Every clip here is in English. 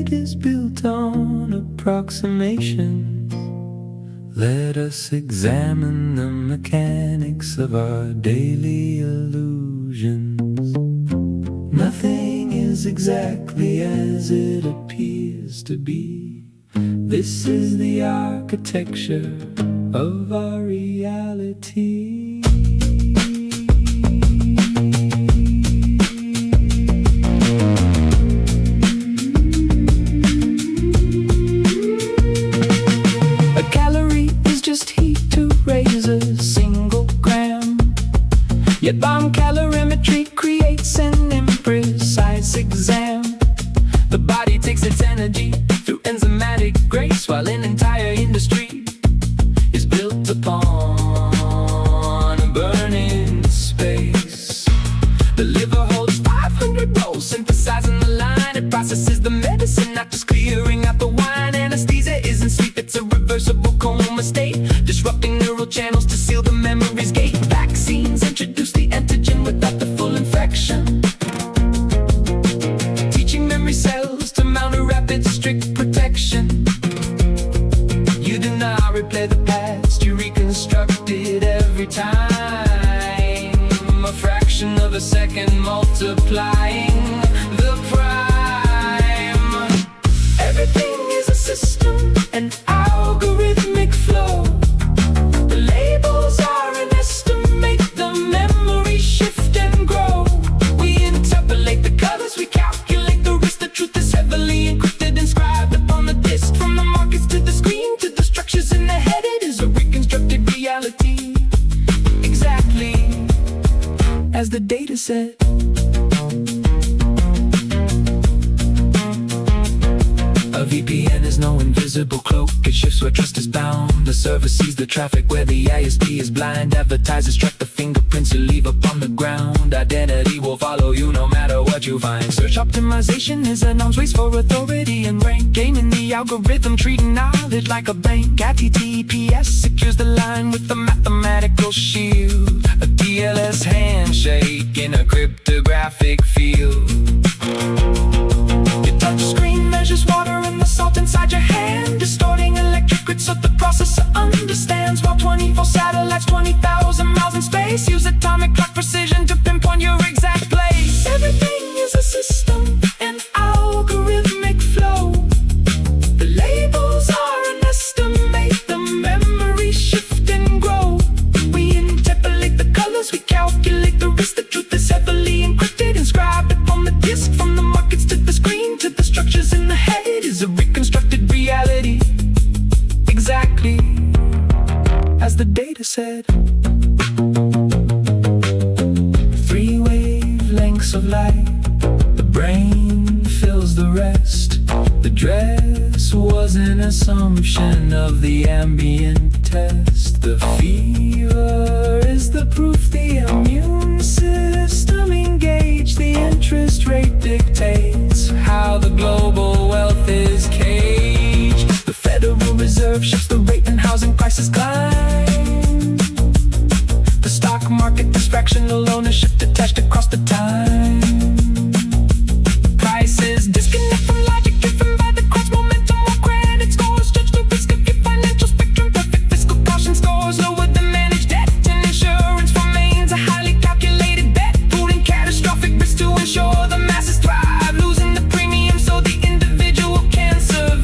fate is built on approximations. Let us examine the mechanics of our daily illusions. Nothing is exactly as it appears to be. This is the architecture of our reality. A calorie is just heat to raise a single gram. Yet bomb calorimetry creates an imprecise exam. The body takes its energy through enzymatic grace, while an entire industry is built upon a burning space. The liver holds 500 roles, synthesizing the line. It processes the medicine, not just clearing out the wine. Anesthesia isn't sleep, it's a reversible coma state, disrupting neural channels to seal the memory's gate. Vaccines introduce the antigen without the full infection, teaching memory cells to mount a rapid, strict protection. You do not replay the past, you reconstruct it every time. A fraction of a second multiplying the prime. Everything is a system, an algorithmic flow. The labels are an estimate, the memory shift and grow. We interpolate the colors, we calculate the risk. The truth is heavily encrypted, inscribed upon the disk. From the markets to the screen, to the structures in the head, it is a reconstructed reality. Exactly as the data said. A VPN is no invisible cloak, it shifts where trust is bound. The server sees the traffic where the ISP is blind. Advertisers track the fingerprints you leave upon the ground. Identity will follow you no matter what you find. Search optimization is an arms race for authority and rank, gaming the algorithm, treating knowledge like a bank. HTTPS secures the line with a mathematical shield, a TLS handshake in a cryptographic field. Your touch screen measures water and the salt inside your hand, distorting electric grid so the processor understands. While 24 satellites, 20,000 miles in space, use atomic clock precision to pinpoint your exact place. Everything is a system, an algorithmic flow. The labels are an estimate, the memory shift and grow. We interpolate the colors, we calculate the risk. The truth is heavily encrypted, inscribed upon the disk. From the markets to the screen, to the structures in the head, it is a reconstructed reality. Exactly as the data said. 3 wavelengths of light, the brain fills the rest. The dress was an assumption of the ambient test. The fever is the proof, the immune system engaged. The interest rate dictates how the global wealth is caged. The Federal Reserve shifts the rate and housing prices climb. The stock market fractional ownership detached across the time. Prices disconnect from logic, driven by the cross momentum or credit scores. Judge the risk of your financial spectrum. Perfect fiscal caution scores lower than managed debt, and insurance remains a highly calculated bet, putting catastrophic risk to ensure the masses thrive, losing the premium so the individual can survive.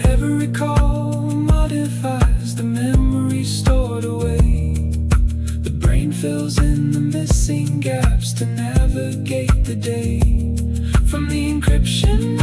Every call modifies the memory stored away. The brain fills in the missing gaps to navigate the day. From the encryption